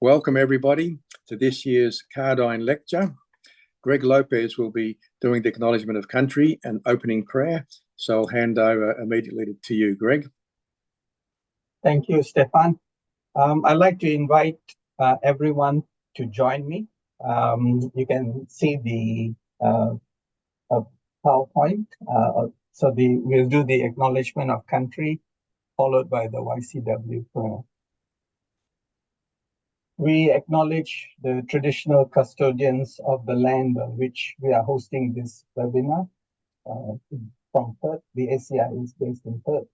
Welcome everybody to this year's Cardijn Lecture. Greg Lopez will be doing the Acknowledgement of Country and opening prayer. So I'll hand over immediately to you, Greg. Thank you, Stefan. I'd like to invite everyone to join me. You can see the PowerPoint. We'll do the Acknowledgement of Country, followed by the YCW prayer. We acknowledge the traditional custodians of the land on which we are hosting this webinar from Perth. The ACI is based in Perth.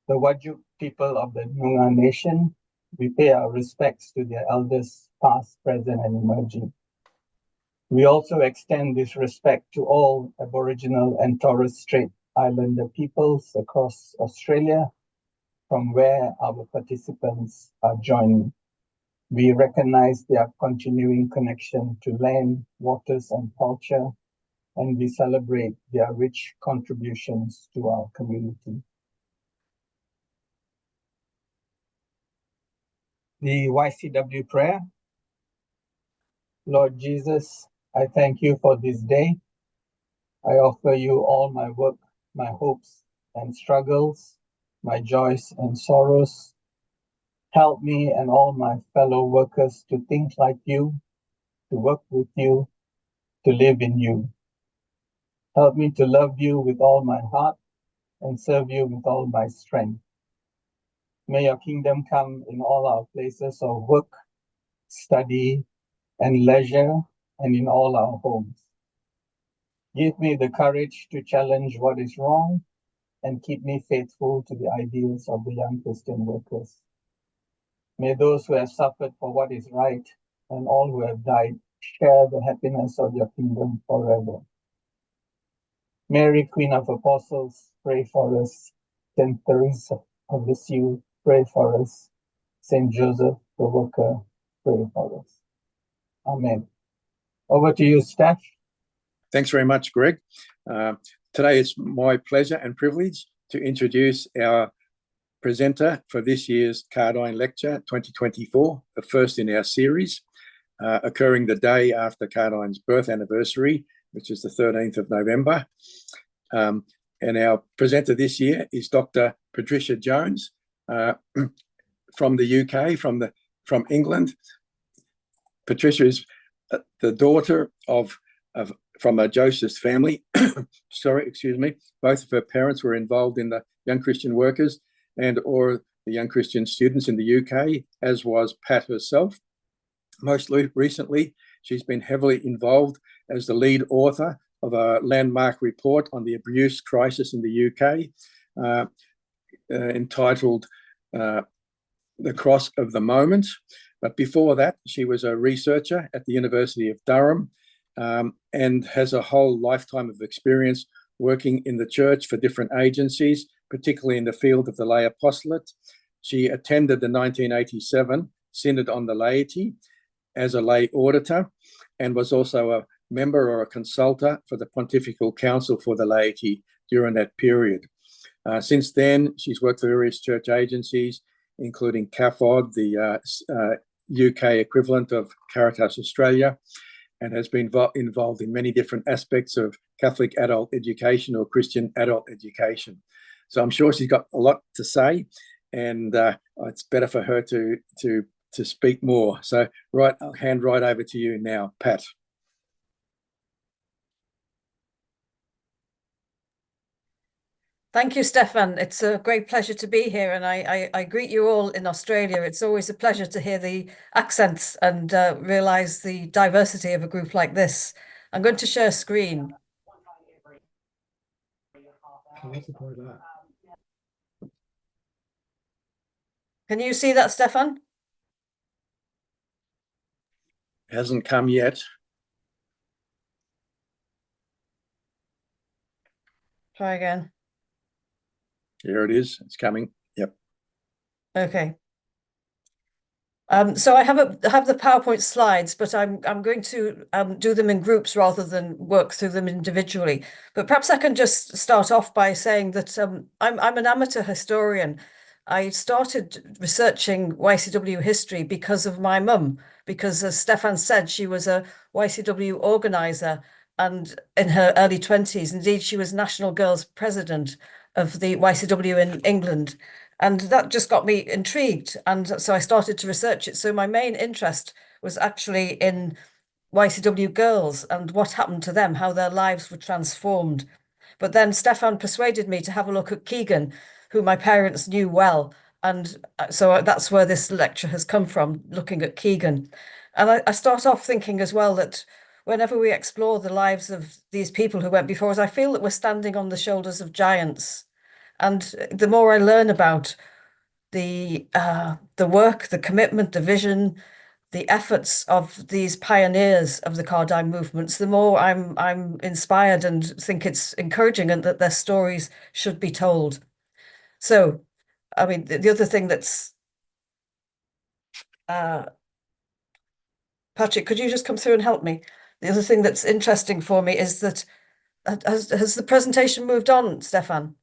The Wajik people of the Noongar Nation, we pay our respects to their elders, past, present, and emerging. We also extend this respect to all Aboriginal and Torres Strait Islander peoples across Australia, from where our participants are joining. We recognize their continuing connection to land, waters, and culture, and we celebrate their rich contributions to our community. The YCW prayer. Lord Jesus, I thank you for this day. I offer you all my work, my hopes and struggles, my joys and sorrows. Help me and all my fellow workers to think like you, to work with you, to live in you. Help me to love you with all my heart and serve you with all my strength. May your kingdom come in all our places of work, study, and leisure, and in all our homes. Give me the courage to challenge what is wrong and keep me faithful to the ideals of the young Christian workers. May those who have suffered for what is right and all who have died share the happiness of your kingdom forever. Mary, Queen of Apostles, pray for us. Saint Teresa of Lisieux, pray for us. Saint Joseph, the worker, pray for us. Amen. Over to you, Steph. Thanks very much, Greg. Today it's my pleasure and privilege to introduce our presenter for this year's Cardijn Lecture 2024, the first in our series, occurring the day after Cardijn's birth anniversary, which is the 13th of November. And our presenter this year is Dr. Patricia Jones from the UK, from England. Patricia is the daughter from a Joseph's family. Sorry, excuse me. Both of her parents were involved in the Young Christian Workers or the Young Christian Students in the UK, as was Pat herself. Most recently, she's been heavily involved as the lead author of a landmark report on the abuse crisis in the UK, entitled The Cross of the Moment. But before that, she was a researcher at the University of Durham and has a whole lifetime of experience working in the church for different agencies, particularly in the field of the lay apostolate. She attended the 1987 Synod on the Laity as a lay auditor and was also a member or a consultant for the Pontifical Council for the Laity during that period. Since then, she's worked for various church agencies, including CAFOD, the UK equivalent of Caritas Australia, and has been involved in many different aspects of Catholic adult education or Christian adult education. So I'm sure she's got a lot to say, and it's better for her to speak more. So I'll hand right over to you now, Pat. Thank you, Stefan. It's a great pleasure to be here, and I greet you all in Australia. It's always a pleasure to hear the accents and realise the diversity of a group like this. I'm going to share screen. Can you see that, Stefan? Hasn't come yet. Try again. Here it is. It's coming. Yep. Okay. So I have the PowerPoint slides, but I'm going to do them in groups rather than work through them individually. But perhaps I can just start off by saying that I'm an amateur historian, I started researching YCW history because of my mum, because as Stefan said, she was a YCW organizer and in her early 20s. Indeed, she was National Girls President of the YCW in England. And that just got me intrigued. And so I started to research it. So my main interest was actually in YCW girls and what happened to them, how their lives were transformed. But then Stefan persuaded me to have a look at Keegan, who my parents knew well. And so that's where this lecture has come from, looking at Keegan. And I start off thinking as well that whenever we explore the lives of these people who went before us, I feel that we're standing on the shoulders of giants. And the more I learn about the work, the commitment, the vision, the efforts of these pioneers of the Cardijn movements, the more I'm inspired and think it's encouraging and that their stories should be told. So, I mean, the other thing that's Patrick, could you just come through and help me? The other thing that's interesting for me is that has the presentation moved on, Stefan?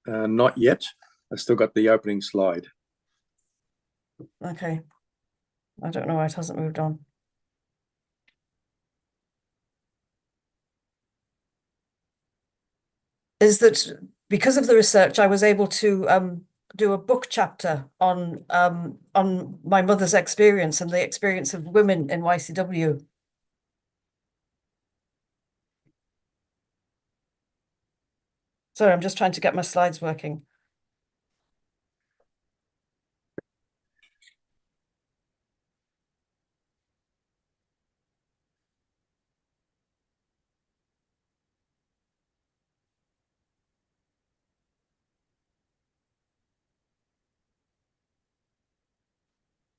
Not yet. I've still got the opening slide. Okay. I don't know why it hasn't moved on. Is that because of the research, I was able to do a book chapter on my mother's experience and the experience of women in YCW. Sorry, I'm just trying to get my slides working.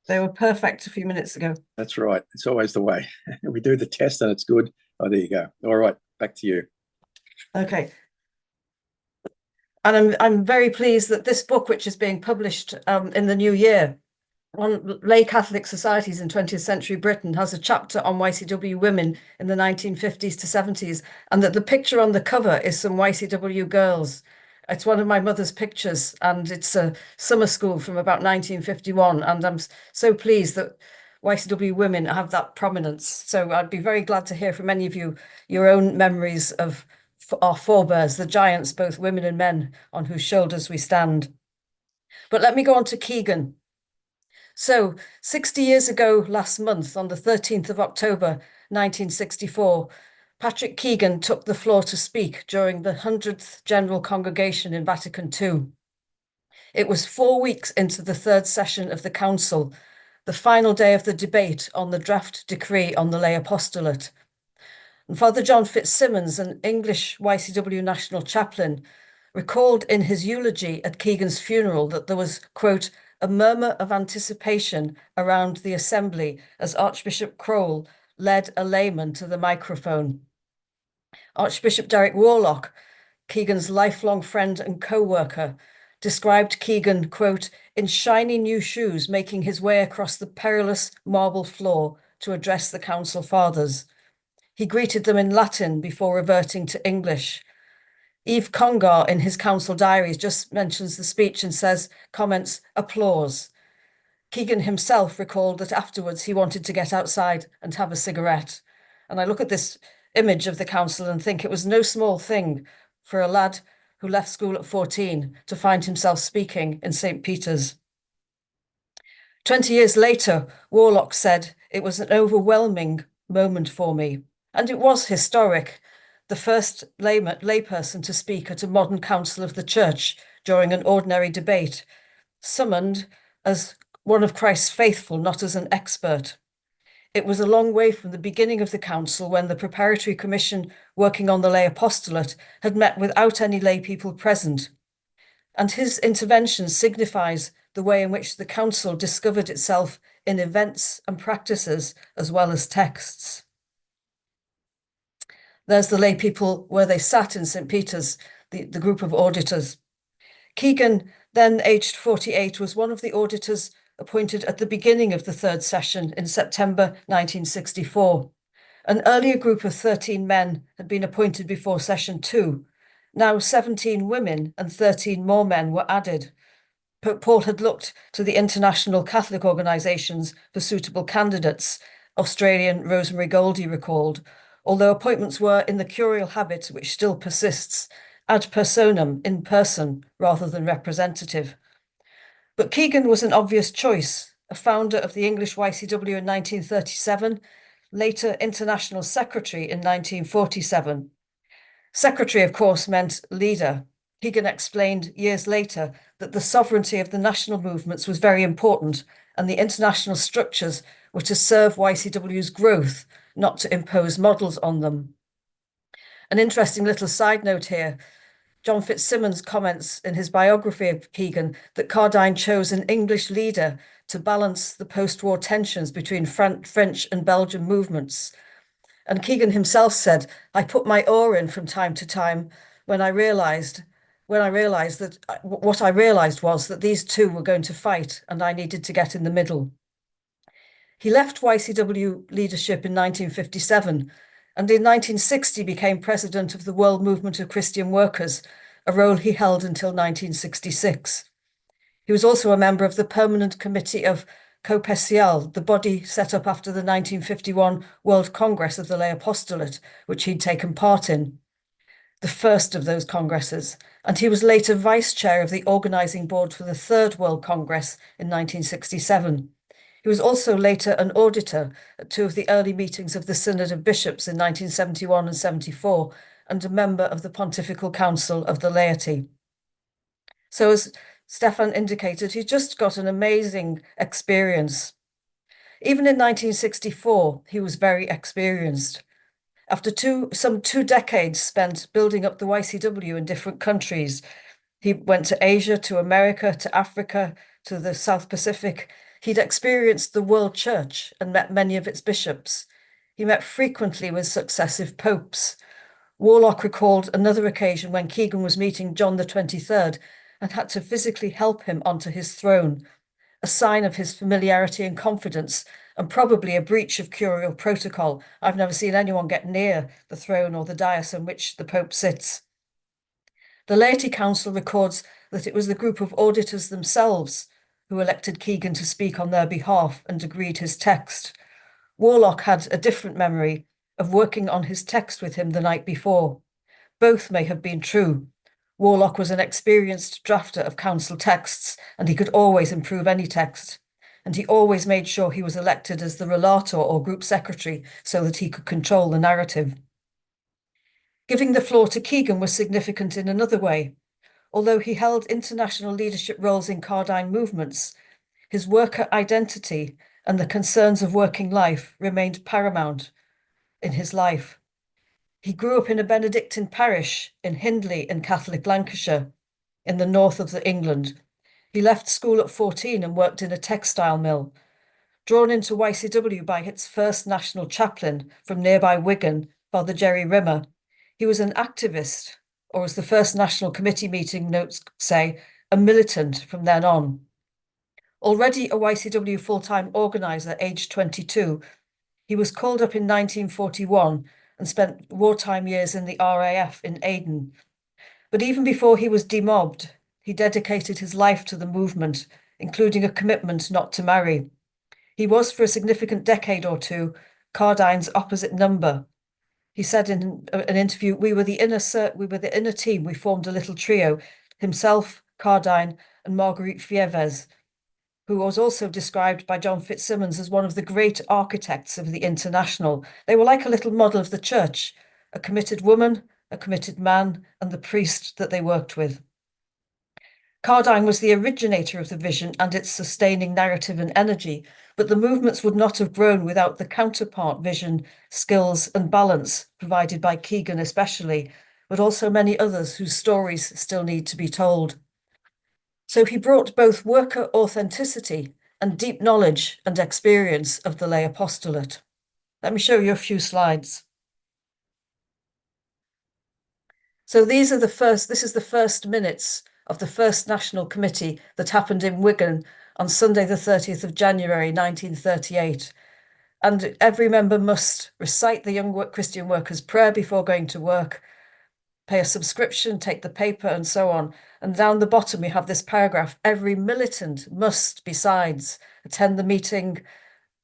They were perfect a few minutes ago. That's right. It's always the way. We do the test and it's good. Oh, there you go. All right, back to you. Okay. And I'm very pleased that this book, which is being published in the new year on lay Catholic societies in 20th century Britain, has a chapter on YCW women in the 1950s to 70s, and that the picture on the cover is some YCW girls. It's one of my mother's pictures, and it's a summer school from about 1951, and I'm so pleased that YCW women have that prominence. So I'd be very glad to hear from any of you your own memories of our forebears, the giants, both women and men, on whose shoulders we stand. But let me go on to Keegan. So 60 years ago last month, on the 13th of October, 1964, Patrick Keegan took the floor to speak during the 100th General Congregation in Vatican II. It was 4 weeks into the third session of the Council, the final day of the debate on the draft decree on the lay apostolate. And Father John Fitzsimmons, an English YCW national chaplain, recalled in his eulogy at Keegan's funeral that there was, quote, a murmur of anticipation around the assembly as Archbishop Crowell led a layman to the microphone. Archbishop Derek Warlock, Keegan's lifelong friend and co-worker, described Keegan, quote, in shiny new shoes, making his way across the perilous marble floor to address the council fathers. He greeted them in Latin before reverting to English. Yves Congar, in his council diaries, just mentions the speech and says, comments, applause. Keegan himself recalled that afterwards he wanted to get outside and have a cigarette. And I look at this image of the council and think it was no small thing for a lad who left school at 14 to find himself speaking in St. Peter's. 20 years later, Warlock said, it was an overwhelming moment for me. And it was historic. The first layperson to speak at a modern council of the church during an ordinary debate, summoned as one of Christ's faithful, not as an expert. It was a long way from the beginning of the council when the preparatory commission working on the lay apostolate had met without any lay people present. And his intervention signifies the way in which the council discovered itself in events and practices as well as texts. There's the lay people where they sat in St. Peter's, the group of auditors. Keegan, then aged 48, was one of the auditors appointed at the beginning of the third session in September 1964. An earlier group of 13 men had been appointed before session 2, Now 17 women and 13 more men were added. Pope Paul had looked to the international Catholic organisations for suitable candidates, Australian Rosemary Goldie recalled, although appointments were in the curial habit, which still persists, ad personam, in person, rather than representative. But Keegan was an obvious choice, a founder of the English YCW in 1937, later International Secretary in 1947. Secretary, of course, meant leader. Keegan explained years later that the sovereignty of the national movements was very important, and the international structures were to serve YCW's growth, not to impose models on them. An interesting little side note here. John Fitzsimmons comments in his biography of Keegan that Cardijn chose an English leader to balance the post-war tensions between French and Belgian movements. And Keegan himself said, "I put my oar in from time to time when I realized that what I realized was that these two were going to fight and I needed to get in the middle." He left YCW leadership in 1957 and in 1960 became president of the World Movement of Christian Workers, a role he held until 1966. He was also a member of the Permanent Committee of Copecial, the body set up after the 1951 World Congress of the Lay Apostolate, which he'd taken part in, the first of those congresses, and he was later vice chair of the organising board for the Third World Congress in 1967. He was also later an auditor at two of the early meetings of the Synod of Bishops in 1971 and 74, and a member of the Pontifical Council of the Laity. So as Stefan indicated, he just got an amazing experience. Even in 1964, he was very experienced. After some two decades spent building up the YCW in different countries, he went to Asia, to America, to Africa, to the South Pacific. He'd experienced the world church and met many of its bishops. He met frequently with successive popes. Warlock recalled another occasion when Keegan was meeting John the 23rd and had to physically help him onto his throne, a sign of his familiarity and confidence, and probably a breach of curial protocol. I've never seen anyone get near the throne or the dais on which the Pope sits. The Laity Council records that it was the group of auditors themselves who elected Keegan to speak on their behalf and agreed his text. Warlock had a different memory of working on his text with him the night before. Both may have been true. Warlock was an experienced drafter of council texts, and he could always improve any text. And he always made sure he was elected as the relator or group secretary so that he could control the narrative. Giving the floor to Keegan was significant in another way. Although he held international leadership roles in Cardijn movements, his worker identity and the concerns of working life remained paramount in his life. He grew up in a Benedictine parish in Hindley in Catholic Lancashire, in the north of England. He left school at 14 and worked in a textile mill. Drawn into YCW by its first national chaplain from nearby Wigan, Father Jerry Rimmer, he was an activist, or as the first National Committee meeting notes say, a militant from then on. Already a YCW full-time organiser aged 22, he was called up in 1941 and spent wartime years in the RAF in Aden. But even before he was demobbed, he dedicated his life to the movement, including a commitment not to marry. He was, for a significant decade or two, Cardijn's opposite number. He said in an interview, we were the inner team. We formed a little trio, himself, Cardijn, and Marguerite Fieves, who was also described by John Fitzsimmons as one of the great architects of the International. They were like a little model of the church, a committed woman, a committed man, and the priest that they worked with. Cardijn was the originator of the vision and its sustaining narrative and energy, but the movements would not have grown without the counterpart vision, skills, and balance provided by Keegan especially, but also many others whose stories still need to be told. So he brought both worker authenticity and deep knowledge and experience of the lay apostolate. Let me show you a few slides. So this is the first minutes of the first National Committee that happened in Wigan on Sunday the 30th of January 1938. And every member must recite the Young Christian Workers' Prayer before going to work, pay a subscription, take the paper, and so on. And down the bottom, we have this paragraph: every militant must, besides, attend the meeting,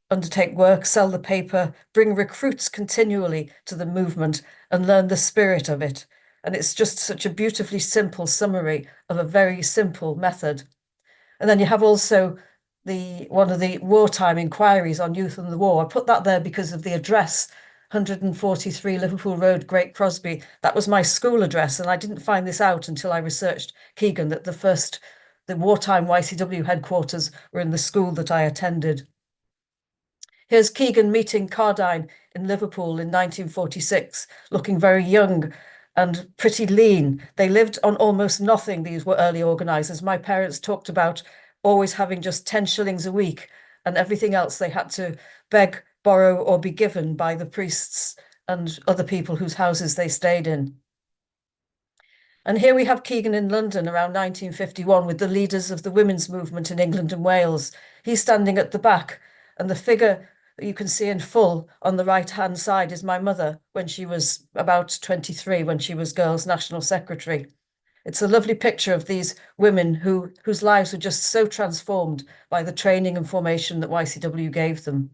undertake work, sell the paper, bring recruits continually to the movement, and learn the spirit of it. And it's just such a beautifully simple summary of a very simple method. And then you have also one of the wartime inquiries on youth and the war. I put that there because of the address, 143 Liverpool Road, Great Crosby. That was my school address, and I didn't find this out until I researched Keegan, that the wartime YCW headquarters were in the school that I attended. Here's Keegan meeting Cardijn in Liverpool in 1946, looking very young and pretty lean. They lived on almost nothing, these were early organisers. My parents talked about always having just 10 shillings a week, and everything else they had to beg, borrow, or be given by the priests and other people whose houses they stayed in. And here we have Keegan in London around 1951 with the leaders of the women's movement in England and Wales. He's standing at the back, and the figure you can see in full on the right-hand side is my mother when she was about 23, when she was Girls' National Secretary. It's a lovely picture of these women whose lives were just so transformed by the training and formation that YCW gave them.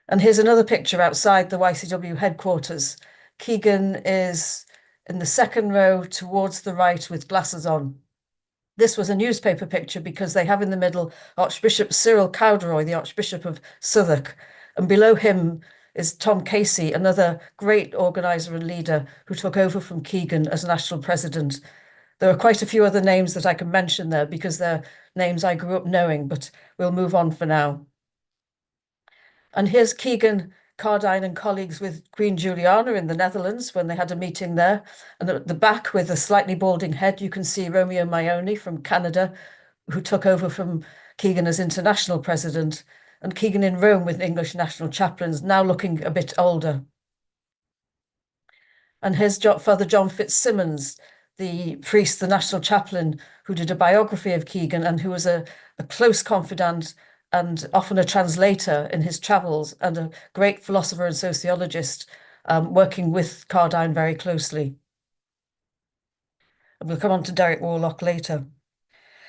And here's another picture outside the YCW headquarters. Keegan is in the second row towards the right with glasses on. This was a newspaper picture because they have in the middle Archbishop Cyril Cowderoy, the Archbishop of Southwark, and below him is Tom Casey, another great organiser and leader who took over from Keegan as national president. There are quite a few other names that I can mention there because they're names I grew up knowing, but we'll move on for now. And here's Keegan, Cardijn and colleagues with Queen Juliana in the Netherlands when they had a meeting there. And at the back with a slightly balding head, you can see Romeo Maione from Canada, who took over from Keegan as international president, and Keegan in Rome with English national chaplains, now looking a bit older. And here's Father John Fitzsimmons, the priest, the national chaplain, who did a biography of Keegan and who was a close confidant and often a translator in his travels, and a great philosopher and sociologist, working with Cardijn very closely. And we'll come on to Derek Warlock later.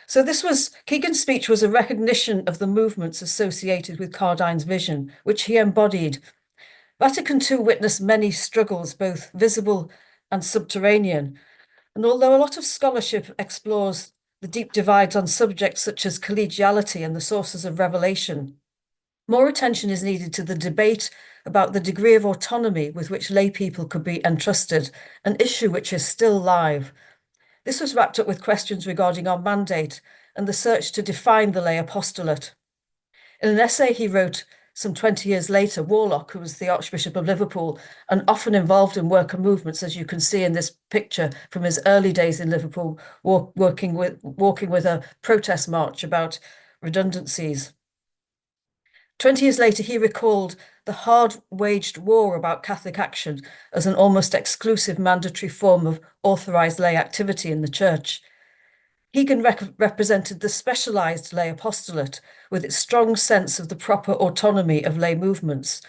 So Keegan's speech was a recognition of the movements associated with Cardijn's vision, which he embodied. Vatican II witnessed many struggles, both visible and subterranean. And although a lot of scholarship explores the deep divides on subjects such as collegiality and the sources of revelation, more attention is needed to the debate about the degree of autonomy with which lay people could be entrusted, an issue which is still live. This was wrapped up with questions regarding our mandate and the search to define the lay apostolate. In an essay he wrote some 20 years later, Warlock, who was the Archbishop of Liverpool and often involved in worker movements, as you can see in this picture from his early days in Liverpool, walking with a protest march about redundancies. 20 years later, he recalled the hard-waged war about Catholic action as an almost exclusive mandatory form of authorised lay activity in the Church. Keegan represented the specialised lay apostolate with its strong sense of the proper autonomy of lay movements,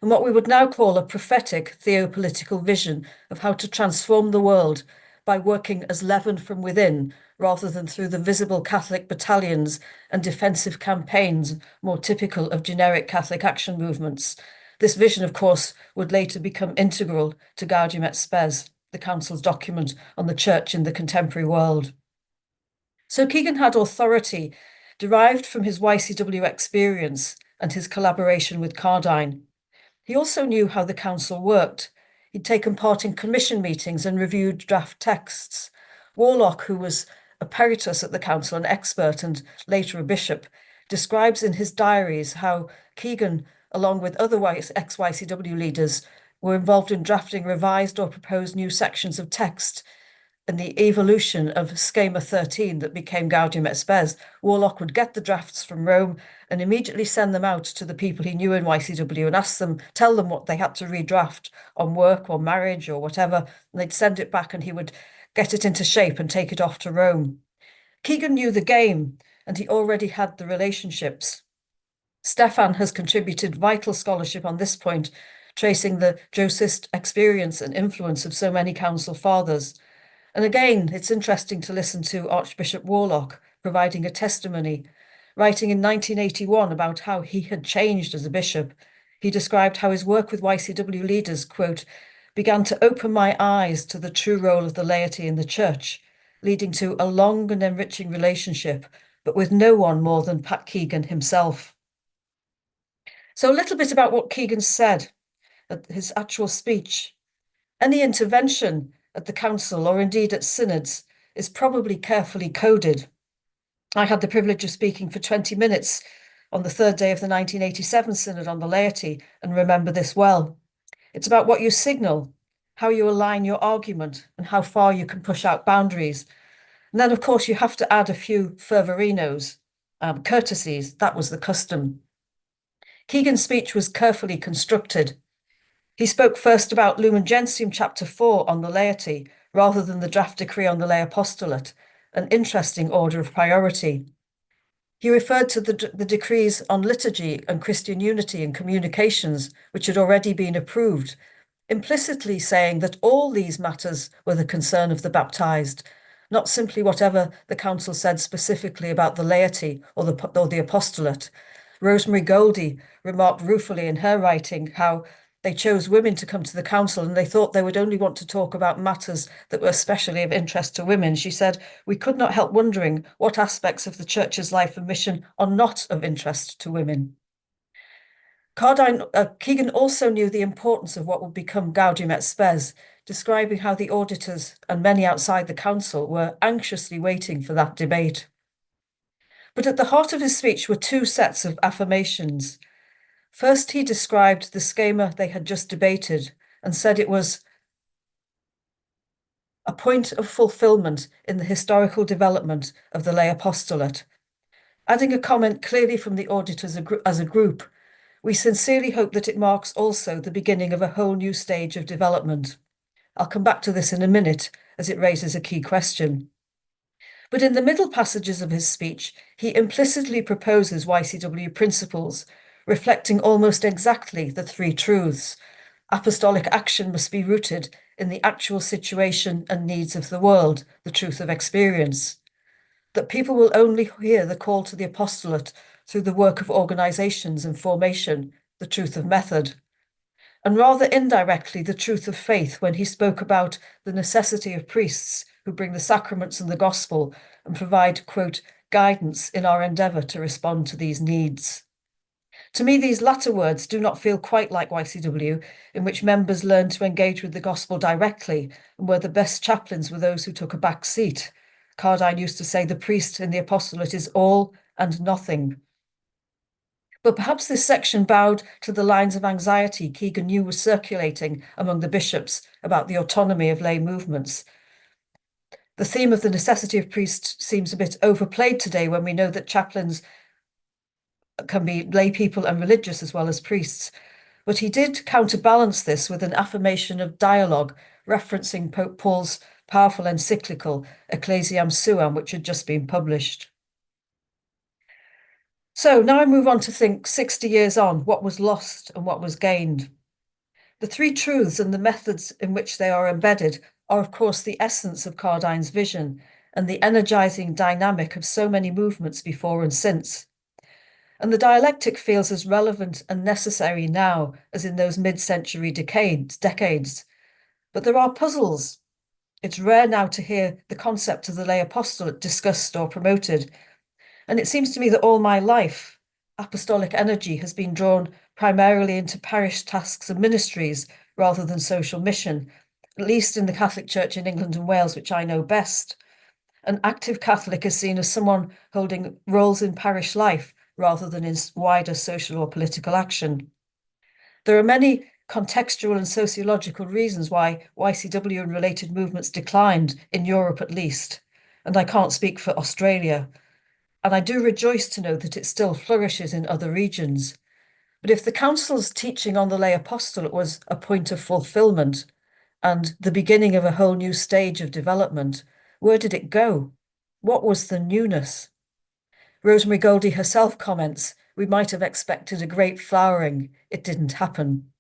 and what we would now call a prophetic theopolitical vision of how to transform the world by working as leaven from within, rather than through the visible Catholic battalions and defensive campaigns more typical of generic Catholic action movements. This vision, of course, would later become integral to Gaudium et Spes, the Council's document on the Church in the contemporary world. So Keegan had authority derived from his YCW experience and his collaboration with Cardijn. He also knew how the council worked. He'd taken part in commission meetings and reviewed draft texts. Warlock, who was emeritus at the council, an expert and later a bishop, describes in his diaries how Keegan, along with other ex-YCW leaders, were involved in drafting revised or proposed new sections of text. And the evolution of Schema 13 that became Gaudium et Spes, Warlock would get the drafts from Rome and immediately send them out to the people he knew in YCW and tell them what they had to redraft on work or marriage or whatever, and they'd send it back and he would get it into shape and take it off to Rome. Keegan knew the game and he already had the relationships. Stefan has contributed vital scholarship on this point, tracing the Josist experience and influence of so many council fathers. And again, it's interesting to listen to Archbishop Warlock providing a testimony, writing in 1981 about how he had changed as a bishop. He described how his work with YCW leaders, quote, began to open my eyes to the true role of the laity in the church, leading to a long and enriching relationship, but with no one more than Pat Keegan himself. So a little bit about what Keegan said at his actual speech. Any intervention at the council or indeed at synods is probably carefully coded. I had the privilege of speaking for 20 minutes on the third day of the 1987 synod on the laity and remember this well. It's about what you signal, how you align your argument and how far you can push out boundaries. And then, of course, you have to add a few fervorinos, courtesies. That was the custom. Keegan's speech was carefully constructed. He spoke first about Lumen Gentium chapter 4 on the laity, rather than the draft decree on the lay apostolate, an interesting order of priority. He referred to the decrees on liturgy and Christian unity and communications, which had already been approved, implicitly saying that all these matters were the concern of the baptized, not simply whatever the council said specifically about the laity or the apostolate. Rosemary Goldie remarked ruefully in her writing how they chose women to come to the council and they thought they would only want to talk about matters that were especially of interest to women. She said, we could not help wondering what aspects of the church's life and mission are not of interest to women. Keegan also knew the importance of what would become Gaudium et Spes, describing how the auditors and many outside the council were anxiously waiting for that debate. But at the heart of his speech were two sets of affirmations. First, he described the schema they had just debated and said it was a point of fulfillment in the historical development of the lay apostolate. Adding a comment clearly from the auditors as a group, we sincerely hope that it marks also the beginning of a whole new stage of development. I'll come back to this in a minute as it raises a key question. But in the middle passages of his speech, he implicitly proposes YCW principles, reflecting almost exactly the three truths. Apostolic action must be rooted in the actual situation and needs of the world, the truth of experience. That people will only hear the call to the apostolate through the work of organizations and formation, the truth of method. And rather indirectly, the truth of faith when he spoke about the necessity of priests who bring the sacraments and the gospel and provide, quote, guidance in our endeavour to respond to these needs. To me, these latter words do not feel quite like YCW, in which members learned to engage with the gospel directly and where the best chaplains were those who took a back seat. Cardijn used to say the priest in the apostolate is all and nothing. But perhaps this section bowed to the lines of anxiety Keegan knew was circulating among the bishops about the autonomy of lay movements. The theme of the necessity of priests seems a bit overplayed today when we know that chaplains can be lay people and religious as well as priests. But he did counterbalance this with an affirmation of dialogue, referencing Pope Paul's powerful encyclical Ecclesiam Suam, which had just been published. So now I move on to think 60 years on, what was lost and what was gained. The three truths and the methods in which they are embedded are, of course, the essence of Cardijn's vision and the energizing dynamic of so many movements before and since. And the dialectic feels as relevant and necessary now as in those mid-century decades. But there are puzzles. It's rare now to hear the concept of the lay apostolate discussed or promoted. And it seems to me that all my life, apostolic energy has been drawn primarily into parish tasks and ministries rather than social mission, at least in the Catholic Church in England and Wales, which I know best. An active Catholic is seen as someone holding roles in parish life rather than in wider social or political action. There are many contextual and sociological reasons why YCW and related movements declined, in Europe at least, and I can't speak for Australia. And I do rejoice to know that it still flourishes in other regions. But if the Council's teaching on the lay apostolate was a point of fulfillment and the beginning of a whole new stage of development, where did it go? What was the newness? Rosemary Goldie herself comments, we might have expected a great flowering. It didn't happen.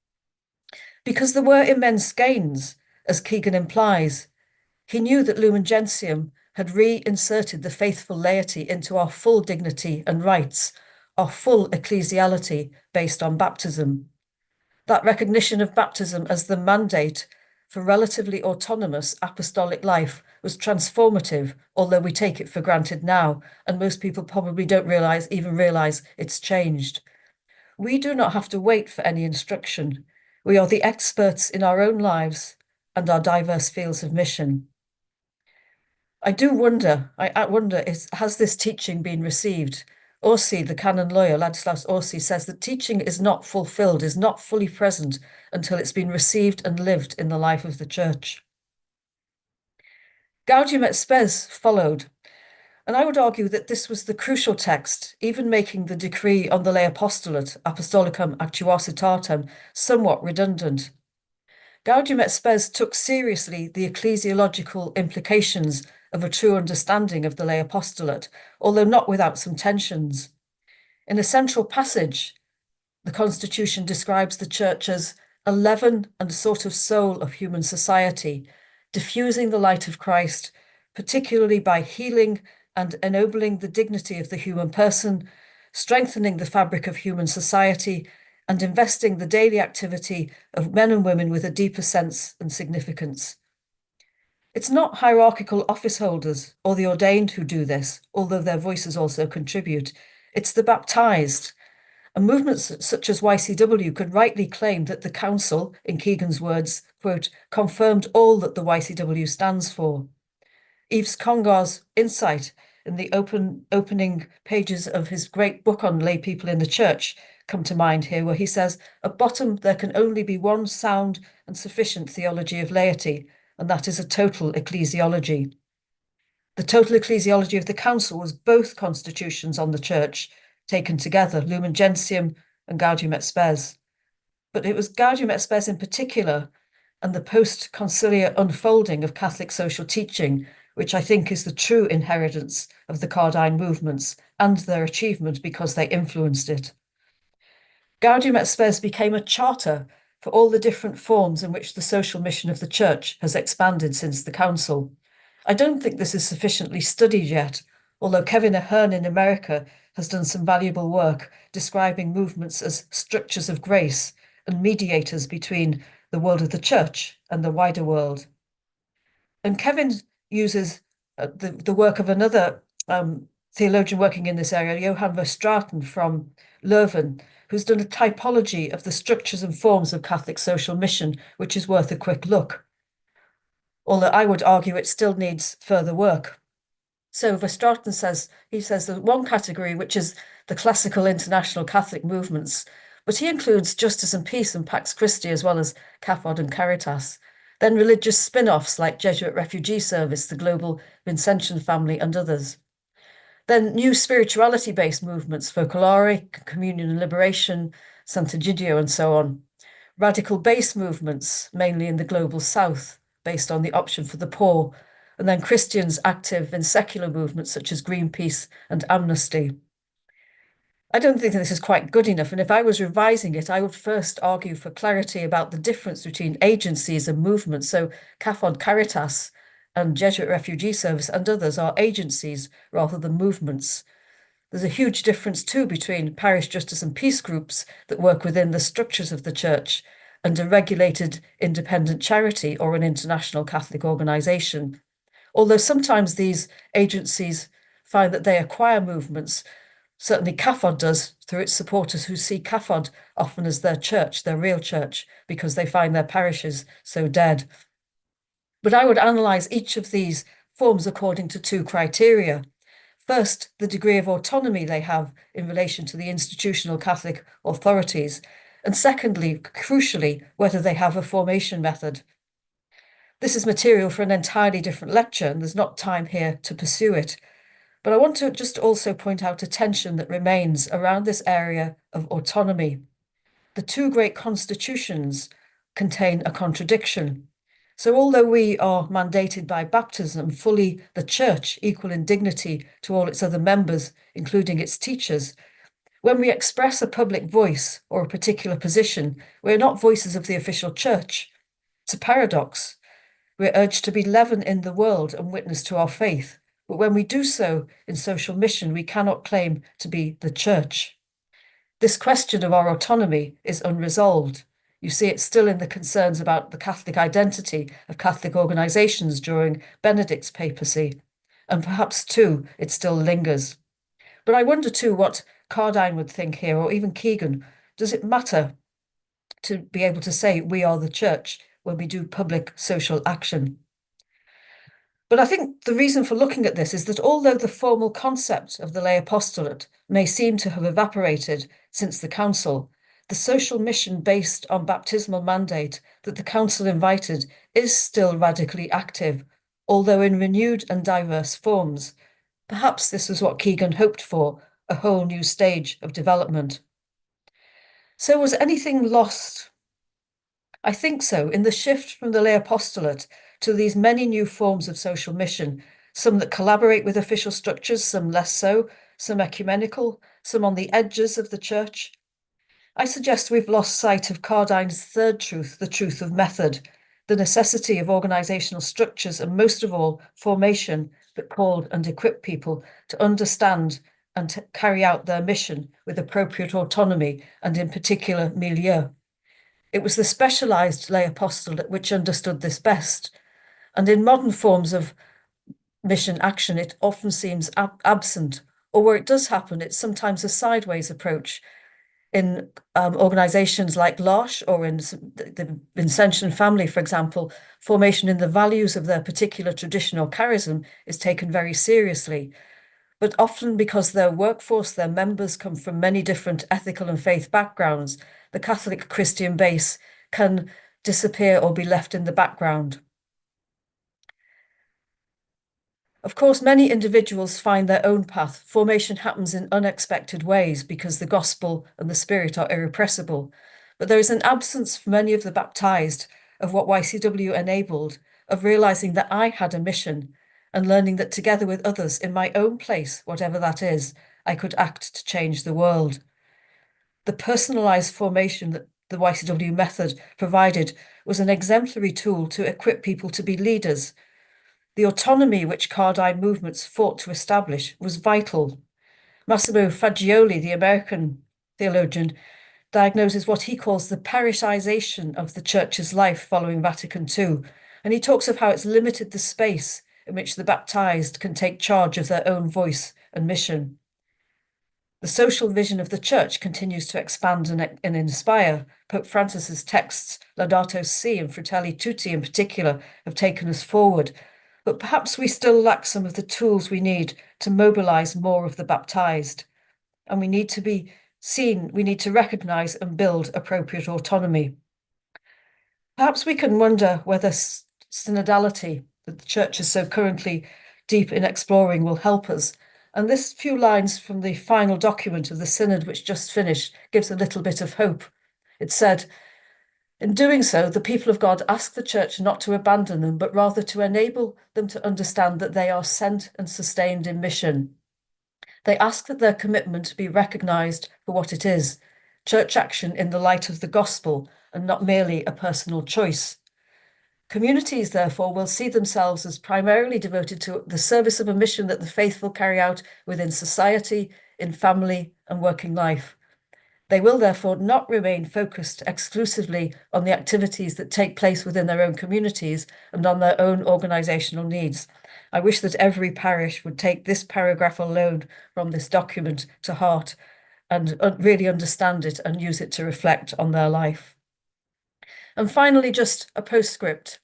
Because there were immense gains, as Keegan implies. He knew that Lumen Gentium had reinserted the faithful laity into our full dignity and rights, our full ecclesiality based on baptism. That recognition of baptism as the mandate for relatively autonomous apostolic life was transformative, although we take it for granted now, and most people probably don't even realize it's changed. We do not have to wait for any instruction. We are the experts in our own lives and our diverse fields of mission. I wonder, has this teaching been received? Orsi, the canon lawyer, Ladislaus Orsi, says that teaching is not fulfilled, is not fully present until it's been received and lived in the life of the church. Gaudium et Spes followed, and I would argue that this was the crucial text, even making the decree on the lay apostolate, Apostolicam Actuositatem, somewhat redundant. Gaudium et Spes took seriously the ecclesiological implications of a true understanding of the lay apostolate, although not without some tensions. In a central passage, the Constitution describes the Church as a leaven and sort of soul of human society, diffusing the light of Christ, particularly by healing and ennobling the dignity of the human person, strengthening the fabric of human society, and investing the daily activity of men and women with a deeper sense and significance. It's not hierarchical office holders or the ordained who do this, although their voices also contribute. It's the baptized. And movements such as YCW could rightly claim that the council, in Keegan's words, quote, confirmed all that the YCW stands for. Yves Congar's insight in the opening pages of his great book on lay people in the church come to mind here, where he says, at bottom, there can only be one sound and sufficient theology of laity, and that is a total ecclesiology. The total ecclesiology of the council was both constitutions on the church, taken together, Lumen Gentium and Gaudium et Spes. But it was Gaudium et Spes in particular, and the post-conciliar unfolding of Catholic social teaching, which I think is the true inheritance of the Cardijn movements and their achievement because they influenced it. Gaudium et Spes became a charter for all the different forms in which the social mission of the church has expanded since the council. I don't think this is sufficiently studied yet, although Kevin Ahern in America has done some valuable work describing movements as structures of grace and mediators between the world of the church and the wider world. And Kevin uses the work of another theologian working in this area, Johan Verstraeten from Leuven, who's done a typology of the structures and forms of Catholic social mission, which is worth a quick look. Although I would argue it still needs further work. So Verstraeten says there's one category, which is the classical international Catholic movements, but he includes Justice and Peace and Pax Christi, as well as CAFOD and Caritas. Then religious spin-offs like Jesuit Refugee Service, the Global Vincentian Family, and others. Then new spirituality-based movements, Focolare, Communion and Liberation, Sant'Egidio, and so on. Radical base movements, mainly in the Global South, based on the option for the poor, and then Christians active in secular movements such as Greenpeace and Amnesty. I don't think this is quite good enough, and if I was revising it, I would first argue for clarity about the difference between agencies and movements. So CAFOD, Caritas, and Jesuit Refugee Service and others are agencies rather than movements. There's a huge difference too between parish justice and peace groups that work within the structures of the church and a regulated independent charity or an international Catholic organisation. Although sometimes these agencies find that they acquire movements, certainly CAFOD does through its supporters who see CAFOD often as their church, their real church, because they find their parishes so dead. But I would analyse each of these forms according to two criteria. First, the degree of autonomy they have in relation to the institutional Catholic authorities. And secondly, crucially, whether they have a formation method. This is material for an entirely different lecture, and there's not time here to pursue it. But I want to just also point out a tension that remains around this area of autonomy. The two great constitutions contain a contradiction. So although we are mandated by baptism, fully the church, equal in dignity to all its other members, including its teachers, When we express a public voice or a particular position, we're not voices of the official church. It's a paradox. We're urged to be leaven in the world and witness to our faith. But when we do so in social mission, we cannot claim to be the church. This question of our autonomy is unresolved. You see it still in the concerns about the Catholic identity of Catholic organisations during Benedict's papacy. And perhaps, too, it still lingers. But I wonder, too, what Cardijn would think here, or even Keegan. Does it matter to be able to say we are the church when we do public social action? But I think the reason for looking at this is that although the formal concept of the lay apostolate may seem to have evaporated since the council, the social mission based on baptismal mandate that the council invited is still radically active, although in renewed and diverse forms. Perhaps this was what Keegan hoped for, a whole new stage of development. So was anything lost? I think so, in the shift from the lay apostolate to these many new forms of social mission, some that collaborate with official structures, some less so, some ecumenical, some on the edges of the church. I suggest we've lost sight of Cardijn's third truth, the truth of method, the necessity of organisational structures, and most of all, formation that called and equipped people to understand and to carry out their mission with appropriate autonomy and in particular milieu. It was the specialised lay apostolate which understood this best. And in modern forms of mission action, it often seems absent, or where it does happen, it's sometimes a sideways approach. In organisations like L'Arche or in the Vincentian family, for example, formation in the values of their particular tradition or charism is taken very seriously. But often because their workforce, their members come from many different ethical and faith backgrounds, the Catholic Christian base can disappear or be left in the background. Of course, many individuals find their own path. Formation happens in unexpected ways because the gospel and the spirit are irrepressible. But there is an absence for many of the baptized of what YCW enabled, of realizing that I had a mission and learning that together with others in my own place, whatever that is, I could act to change the world. The personalized formation that the YCW method provided was an exemplary tool to equip people to be leaders. The autonomy which Cardijn movements fought to establish was vital. Massimo Fagioli, the American theologian, diagnoses what he calls the parishization of the church's life following Vatican II, and he talks of how it's limited the space in which the baptized can take charge of their own voice and mission. The social vision of the church continues to expand and inspire. Pope Francis's texts, Laudato Si and Fratelli Tutti in particular, have taken us forward. But perhaps we still lack some of the tools we need to mobilize more of the baptized. And we need to be seen, we need to recognize and build appropriate autonomy. Perhaps we can wonder whether synodality that the church is so currently deep in exploring will help us. And this few lines from the final document of the synod, which just finished, gives a little bit of hope. It said, in doing so, the people of God ask the church not to abandon them, but rather to enable them to understand that they are sent and sustained in mission. They ask that their commitment be recognised for what it is, church action in the light of the gospel, and not merely a personal choice. Communities, therefore, will see themselves as primarily devoted to the service of a mission that the faithful carry out within society, in family, and working life. They will therefore not remain focused exclusively on the activities that take place within their own communities and on their own organisational needs. I wish that every parish would take this paragraph alone from this document to heart and really understand it and use it to reflect on their life. And finally, just a postscript.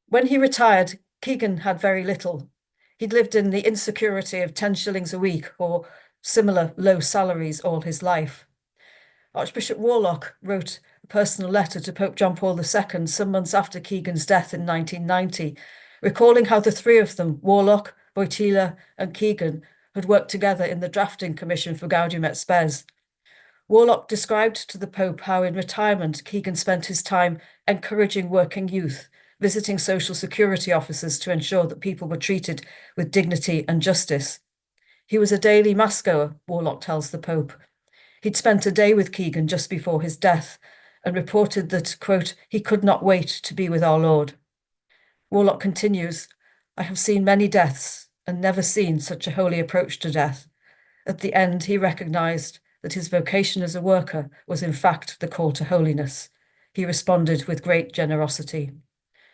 When he retired, Keegan had very little. He'd lived in the insecurity of 10 shillings a week or similar low salaries all his life. Archbishop Warlock wrote a personal letter to Pope John Paul II some months after Keegan's death in 1990, recalling how the three of them, Warlock, Wojtyla and Keegan, had worked together in the drafting commission for Gaudium et Spes. Warlock described to the Pope how in retirement Keegan spent his time encouraging working youth, visiting social security officers to ensure that people were treated with dignity and justice. He was a daily mass-goer, Warlock tells the Pope. He'd spent a day with Keegan just before his death and reported that, quote, he could not wait to be with our Lord. Warlock continues, I have seen many deaths and never seen such a holy approach to death. At the end, he recognised that his vocation as a worker was in fact the call to holiness. He responded with great generosity.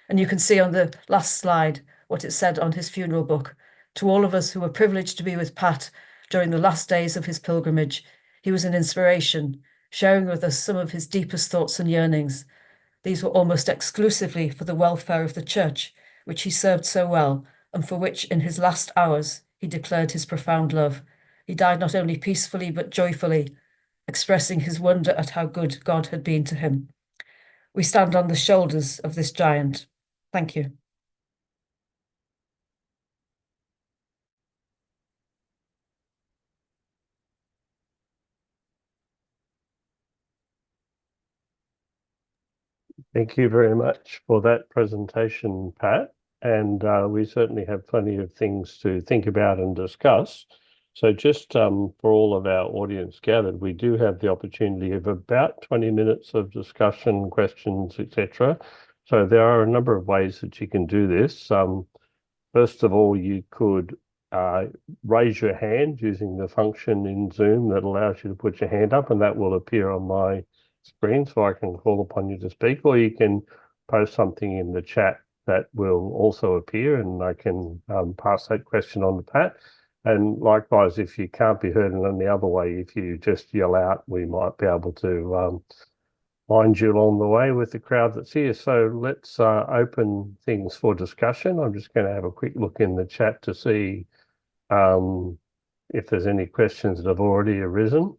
And you can see on the last slide what it said on his funeral book. To all of us who were privileged to be with Pat during the last days of his pilgrimage, he was an inspiration, sharing with us some of his deepest thoughts and yearnings. These were almost exclusively for the welfare of the church, which he served so well, and for which in his last hours he declared his profound love. He died not only peacefully but joyfully, expressing his wonder at how good God had been to him. We stand on the shoulders of this giant. Thank you. Thank you very much for that presentation, Pat. And we certainly have plenty of things to think about and discuss. So just for all of our audience gathered, we do have the opportunity of about 20 minutes of discussion, questions, etc. So there are a number of ways that you can do this. First of all, you could raise your hand using the function in Zoom that allows you to put your hand up, and that will appear on my screen so I can call upon you to speak, or you can post something in the chat that will also appear and I can pass that question on to Pat. And likewise, if you can't be heard in any other way, if you just yell out, we might be able to find you along the way with the crowd that's here. So let's open things for discussion. I'm just going to have a quick look in the chat to see if there's any questions that have already arisen.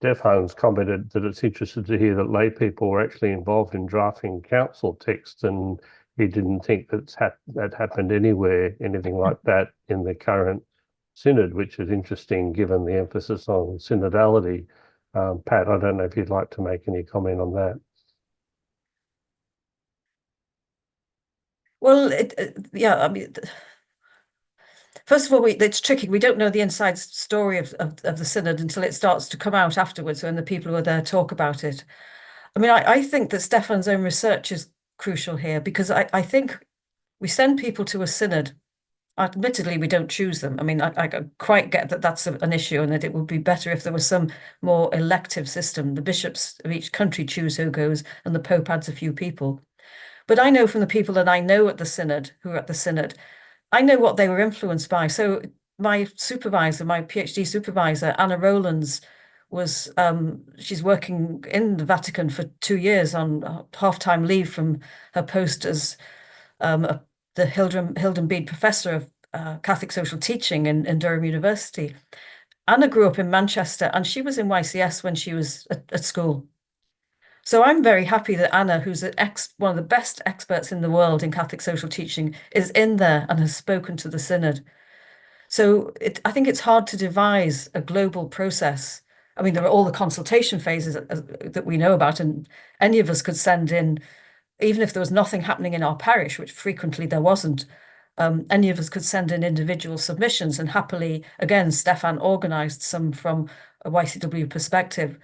Stefan's commented that it's interesting to hear that lay people were actually involved in drafting council texts, and he didn't think that happened anywhere, anything like that in the current synod, which is interesting given the emphasis on synodality. Pat, I don't know if you'd like to make any comment on that. Well, yeah, I mean, first of all, it's tricky. We don't know the inside story of the synod until it starts to come out afterwards when the people who are there talk about it. I mean, I think that Stefan's own research is crucial here because I think we send people to a synod. Admittedly, we don't choose them. I mean, I quite get that that's an issue and that it would be better if there was some more elective system. The bishops of each country choose who goes and the Pope adds a few people. But I know from the people that I know at the synod, who are at the synod, I know what they were influenced by. So my supervisor, my PhD supervisor, Anna Rowlands, was she's working in the Vatican for 2 years on half-time leave from her post as the Hilden Bede Professor of Catholic Social Teaching in Durham University. Anna grew up in Manchester and she was in YCS when she was at school. So I'm very happy that Anna, who's one of the best experts in the world in Catholic social teaching, is in there and has spoken to the synod. So I think it's hard to devise a global process. I mean, there are all the consultation phases that we know about, and any of us could send in, even if there was nothing happening in our parish, which frequently there wasn't, any of us could send in individual submissions, and happily, again, Stefan organised some from a YCW perspective.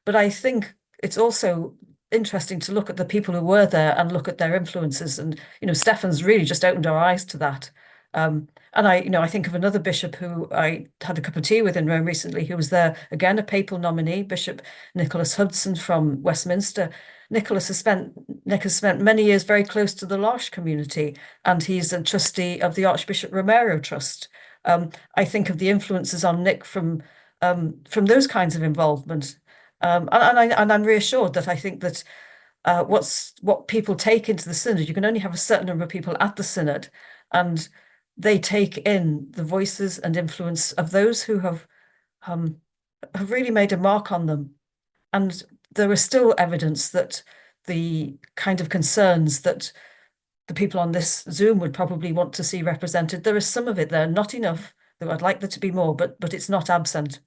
But I think it's also interesting to look at the people who were there and look at their influences. And, Stefan's really just opened our eyes to that. And I think of another bishop who I had a cup of tea with in Rome recently, who was there, again, a papal nominee, Bishop Nicholas Hudson from Westminster. Nick has spent many years very close to the L'Arche community, and he's a trustee of the Archbishop Romero Trust. I think of the influences on Nick from those kinds of involvement. And I'm reassured that I think that what people take into the synod, you can only have a certain number of people at the synod, and they take in the voices and influence of those who have really made a mark on them. And there is still evidence that the kind of concerns that the people on this Zoom would probably want to see represented, there is some of it there, not enough, though I'd like there to be more, but it's not absent.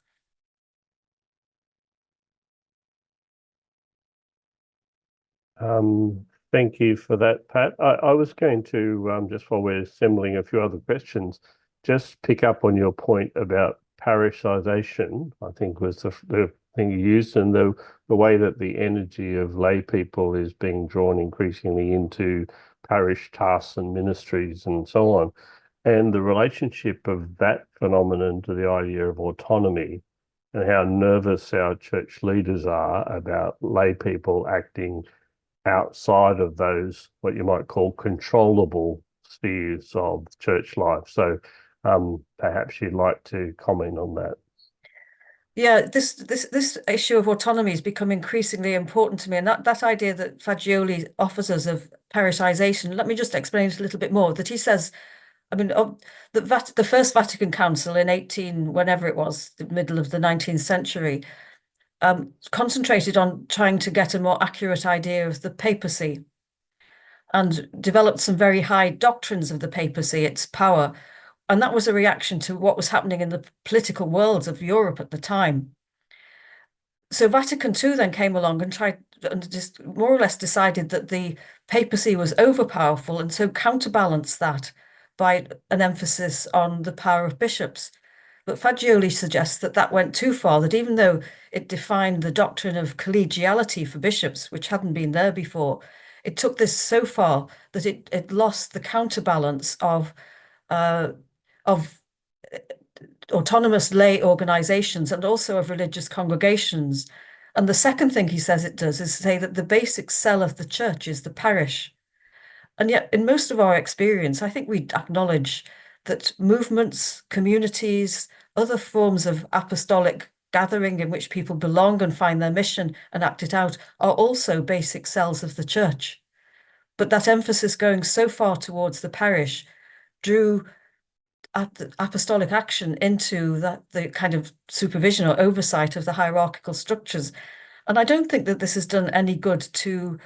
Thank you for that, Pat. I was going to, just while we're assembling a few other questions, just pick up on your point about parishization, I think was the thing you used, and the way that the energy of lay people is being drawn increasingly into parish tasks and ministries and so on. And the relationship of that phenomenon to the idea of autonomy and how nervous our church leaders are about lay people acting outside of those, what you might call controllable spheres of church life. So perhaps you'd like to comment on that. Yeah, this issue of autonomy has become increasingly important to me, and that idea that Fagioli offers us of parishization. Let me just explain it a little bit more. That he says, I mean, the First Vatican Council in whenever it was, the middle of the 19th century, concentrated on trying to get a more accurate idea of the papacy and developed some very high doctrines of the papacy, its power. And that was a reaction to what was happening in the political worlds of Europe at the time. So Vatican II then came along and tried and just more or less decided that the papacy was overpowerful, and so counterbalanced that by an emphasis on the power of bishops. But Fagioli suggests that that went too far, that even though it defined the doctrine of collegiality for bishops, which hadn't been there before, it took this so far that it lost the counterbalance of autonomous lay organizations and also of religious congregations. And the second thing he says it does is say that the basic cell of the church is the parish. And yet, in most of our experience, I think we acknowledge that movements, communities, other forms of apostolic gathering in which people belong and find their mission and act it out are also basic cells of the church. But that emphasis going so far towards the parish drew apostolic action into the kind of supervision or oversight of the hierarchical structures. And I don't think that this has done any good to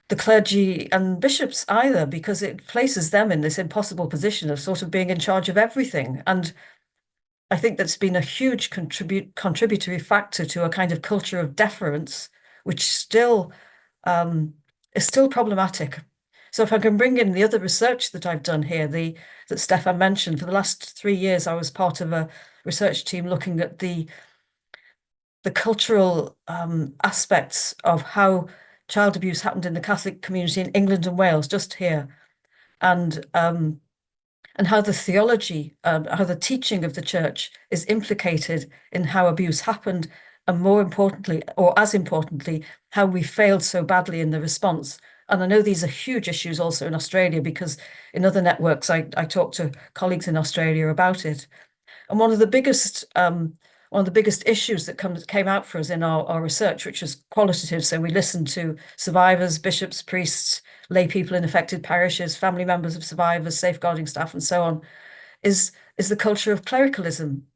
the clergy and bishops either, because it places them in this impossible position of sort of being in charge of everything. And I think that's been a huge contributory factor to a kind of culture of deference, which still is still problematic. So if I can bring in the other research that I've done here, that Stefan mentioned, for the last 3 years, I was part of a research team looking at the cultural aspects of how child abuse happened in the Catholic community in England and Wales, just here, and how the theology, how the teaching of the church is implicated in how abuse happened, and more importantly, or as importantly, how we failed so badly in the response. And I know these are huge issues also in Australia, because in other networks, I talk to colleagues in Australia about it. And one of the biggest issues that came out for us in our research, which was qualitative, so we listened to survivors, bishops, priests, lay people in affected parishes, family members of survivors, safeguarding staff, and so on, is the culture of clericalism,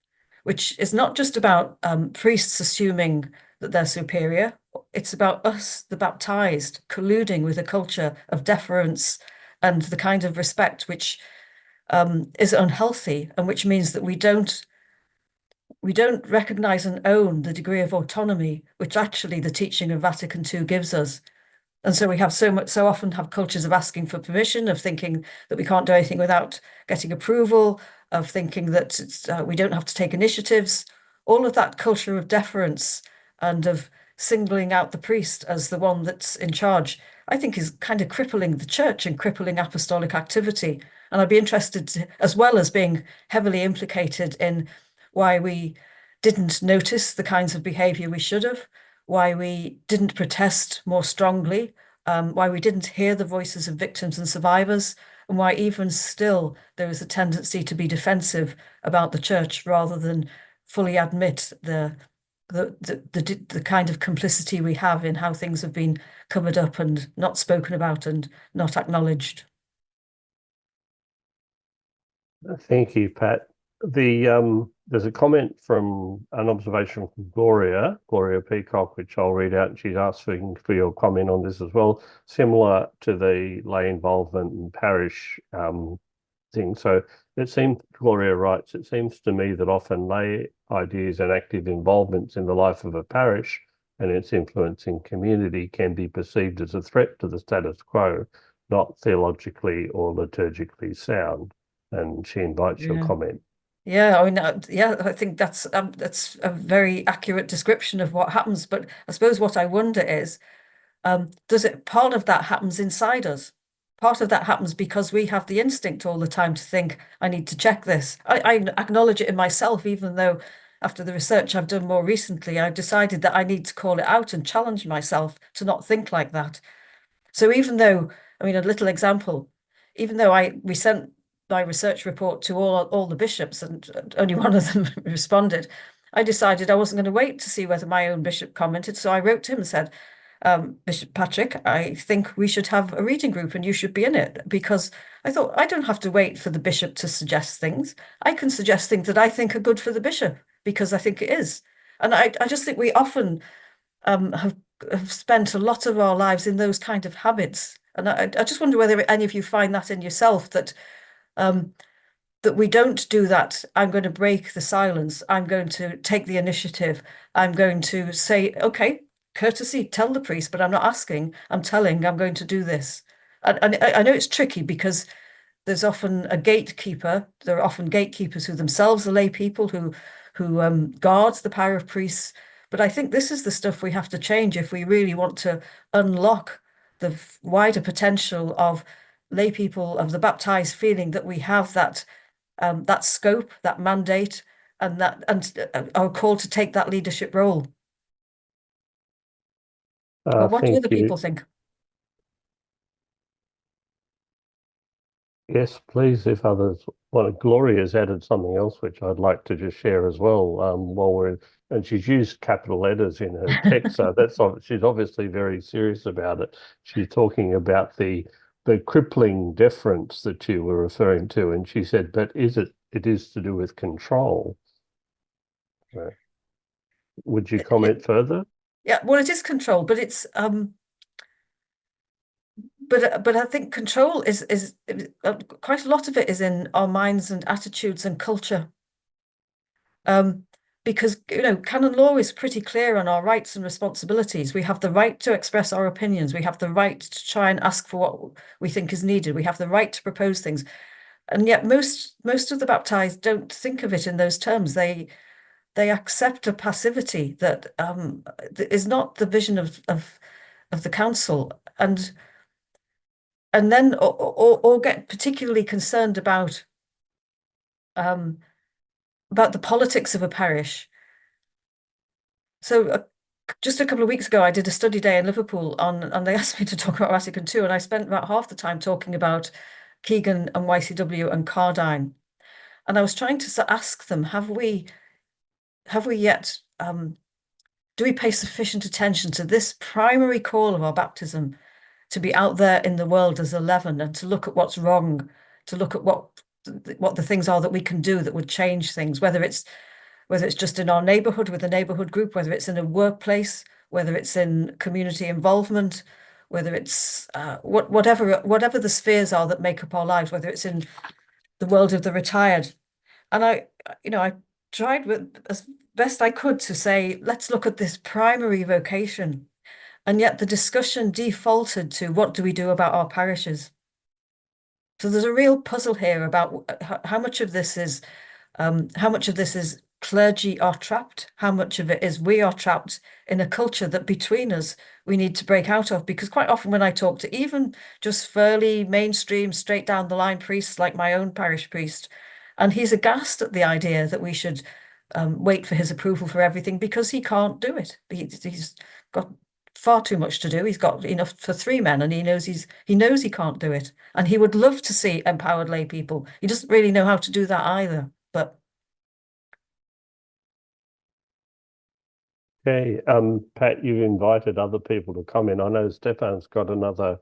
which is not just about priests assuming that they're superior. It's about us, the baptized, colluding with a culture of deference and the kind of respect which is unhealthy, and which means that we don't recognize and own the degree of autonomy which actually the teaching of Vatican II gives us. And so we have so often have cultures of asking for permission, of thinking that we can't do anything without getting approval, of thinking that we don't have to take initiatives. All of that culture of deference and of singling out the priest as the one that's in charge, I think is kind of crippling the church and crippling apostolic activity. And I'd be interested to, as well as being heavily implicated in why we didn't notice the kinds of behavior we should have, why we didn't protest more strongly, why we didn't hear the voices of victims and survivors, and why even still there is a tendency to be defensive about the church rather than fully admit the kind of complicity we have in how things have been covered up and not spoken about and not acknowledged. Thank you, Pat. There's a comment from an observation from Gloria Peacock, which I'll read out, and she's asking for your comment on this as well, similar to the lay involvement and parish thing. So Gloria writes, it seems to me that often lay ideas and active involvements in the life of a parish and its influence in community can be perceived as a threat to the status quo, not theologically or liturgically sound. And she invites your comment. Yeah, I mean, I think that's a very accurate description of what happens. But I suppose what I wonder is, part of that happens inside us? Part of that happens because we have the instinct all the time to think, I need to check this. I acknowledge it in myself, even though after the research I've done more recently, I've decided that I need to call it out and challenge myself to not think like that. So even though, I mean, a little example, even though we sent my research report to all the bishops and only one of them responded, I decided I wasn't going to wait to see whether my own bishop commented. So I wrote to him and said, Bishop Patrick, I think we should have a reading group and you should be in it, because I thought I don't have to wait for the bishop to suggest things. I can suggest things that I think are good for the bishop because I think it is. And I just think we often have spent a lot of our lives in those kind of habits. And I just wonder whether any of you find that in yourself, that we don't do that. I'm going to break the silence. I'm going to take the initiative. I'm going to say, okay, courtesy, tell the priest, but I'm not asking, I'm telling, I'm going to do this. And I know it's tricky because there's often a gatekeeper. There are often gatekeepers who themselves are lay people who guards the power of priests. But I think this is the stuff we have to change if we really want to unlock the wider potential of lay people, of the baptized, feeling that we have that scope, that mandate, and are called to take that leadership role. But what do other people think? Yes, please, if others want. Gloria's added something else which I'd like to just share as well, while we're in, and she's used capital letters in her text, so she's obviously very serious about it. She's talking about the crippling deference that you were referring to, and she said, but it is to do with control. So, would you comment further? Yeah, well, it is control, but it's but I think control is quite a lot of it is in our minds and attitudes and culture. Because, canon law is pretty clear on our rights and responsibilities. We have the right to express our opinions. We have the right to try and ask for what we think is needed. We have the right to propose things. And yet most of the baptized don't think of it in those terms. They accept a passivity that is not the vision of the council, and then or get particularly concerned about the politics of a parish. So just a couple of weeks ago, I did a study day in Liverpool and they asked me to talk about Vatican II, and I spent about half the time talking about Keegan and YCW and Cardijn. And I was trying to ask them, have we yet, do we pay sufficient attention to this primary call of our baptism to be out there in the world as a leaven and to look at what's wrong, to look at what the things are that we can do that would change things, whether it's just in our neighborhood with a neighborhood group, whether it's in a workplace, whether it's in community involvement, whether it's whatever the spheres are that make up our lives, whether it's in the world of the retired. And I tried as best I could to say, let's look at this primary vocation. And yet the discussion defaulted to what do we do about our parishes? So there's a real puzzle here about how much of this is clergy are trapped, how much of it is we are trapped in a culture that between us we need to break out of. Because quite often when I talk to even just fairly mainstream, straight down the line priests like my own parish priest, and he's aghast at the idea that we should wait for his approval for everything because he can't do it. He's got far too much to do. He's got enough for 3 men, and he knows he can't do it. And he would love to see empowered lay people. He doesn't really know how to do that either. But okay, Pat, you've invited other people to comment. I know Stefan's got another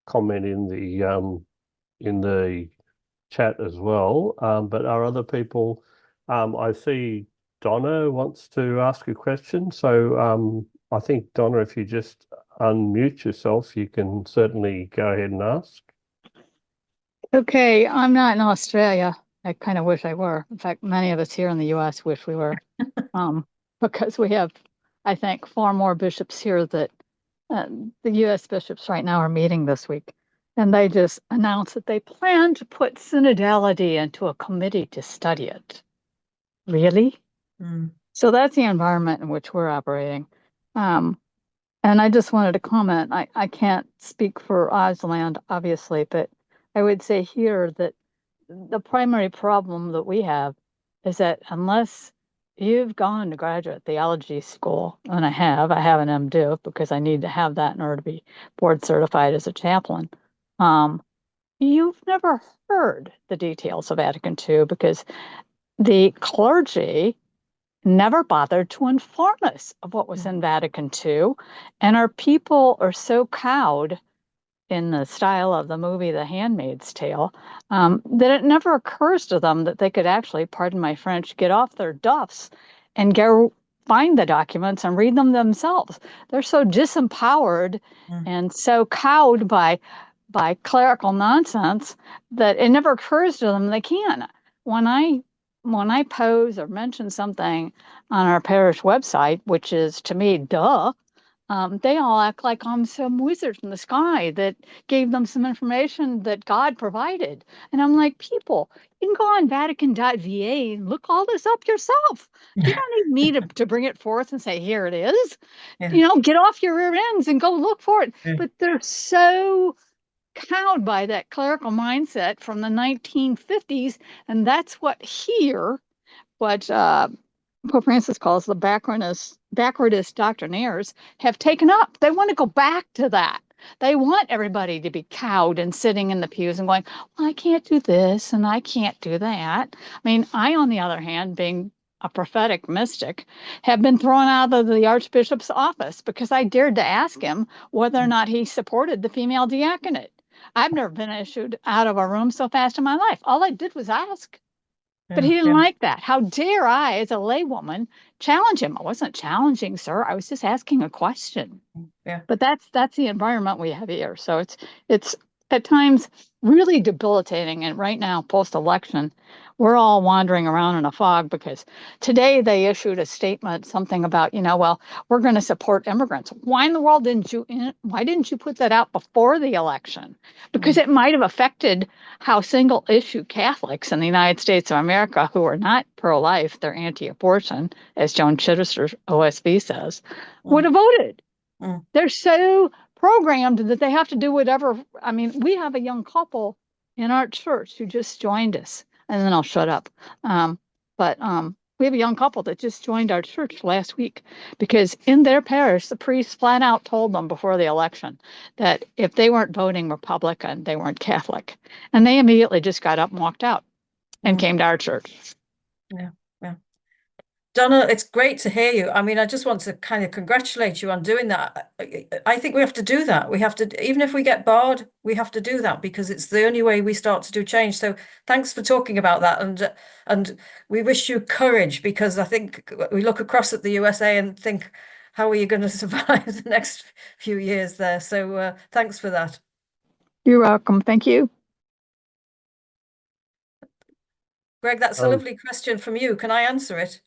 comment in the chat as well. But are other people? I see Donna wants to ask a question. So I think, Donna, if you just unmute yourself, you can certainly go ahead and ask. Okay, I'm not in Australia. I kind of wish I were. In fact, many of us here in the US wish we were, because we have I think, far more bishops here that the U.S. bishops right now are meeting this week, and they just announced that they plan to put synodality into a committee to study it. Really? So that's the environment in which we're operating. And I just wanted to comment, I can't speak for Ausland, obviously, but I would say here that the primary problem that we have is that unless you've gone to graduate theology school, and I have an MDiv because I need to have that in order to be board certified as a chaplain, you've never heard the details of Vatican II because the clergy never bothered to inform us of what was in Vatican II. And our people are so cowed in the style of the movie The Handmaid's Tale that it never occurs to them that they could actually, pardon my French, get off their duffs and go find the documents and read them themselves. They're so disempowered and so cowed by clerical nonsense that it never occurs to them they can. When I pose or mention something on our parish website, which is to me, duh, they all act like I'm some wizard from the sky that gave them some information that God provided. And I'm like, people, you can go on Vatican.va and look all this up yourself. You don't need me to bring it forth and say, here it is. Get off your rear ends and go look for it. But they're so cowed by that clerical mindset from the 1950s, and that's what Pope Francis calls the backwardist doctrinaires have taken up. They want to go back to that. They want everybody to be cowed and sitting in the pews and going, well, I can't do this and I can't do that. I mean, I, on the other hand, being a prophetic mystic, have been thrown out of the Archbishop's office because I dared to ask him whether or not he supported the female diaconate. I've never been issued out of a room so fast in my life. All I did was ask. But he didn't like that. How dare I, as a laywoman, challenge him? I wasn't challenging, sir. I was just asking a question. But that's the environment we have here. So it's at times really debilitating. And right now, post-election, we're all wandering around in a fog because today they issued a statement, something about, well, we're going to support immigrants. Why in the world why didn't you put that out before the election? Because it might have affected how single issue Catholics in the United States of America, who are not pro-life, they're anti-abortion, as Joan Chittister, OSB says, would have voted. They're so programmed that they have to do whatever. I mean, we have a young couple in our church who just joined us, and then I'll shut up. But we have a young couple that just joined our church last week because in their parish, the priest flat out told them before the election that if they weren't voting Republican, they weren't Catholic. And they immediately just got up and walked out and came to our church. Yeah. Donna, it's great to hear you. I mean, I just want to kind of congratulate you on doing that. I think we have to do that. We have to, even if we get barred, we have to do that because it's the only way we start to do change. So thanks for talking about that. And we wish you courage because I think we look across at the USA and think, how are you going to survive the next few years there? So thanks for that. You're welcome. Thank you. Greg, that's a lovely question from you. Can I answer it?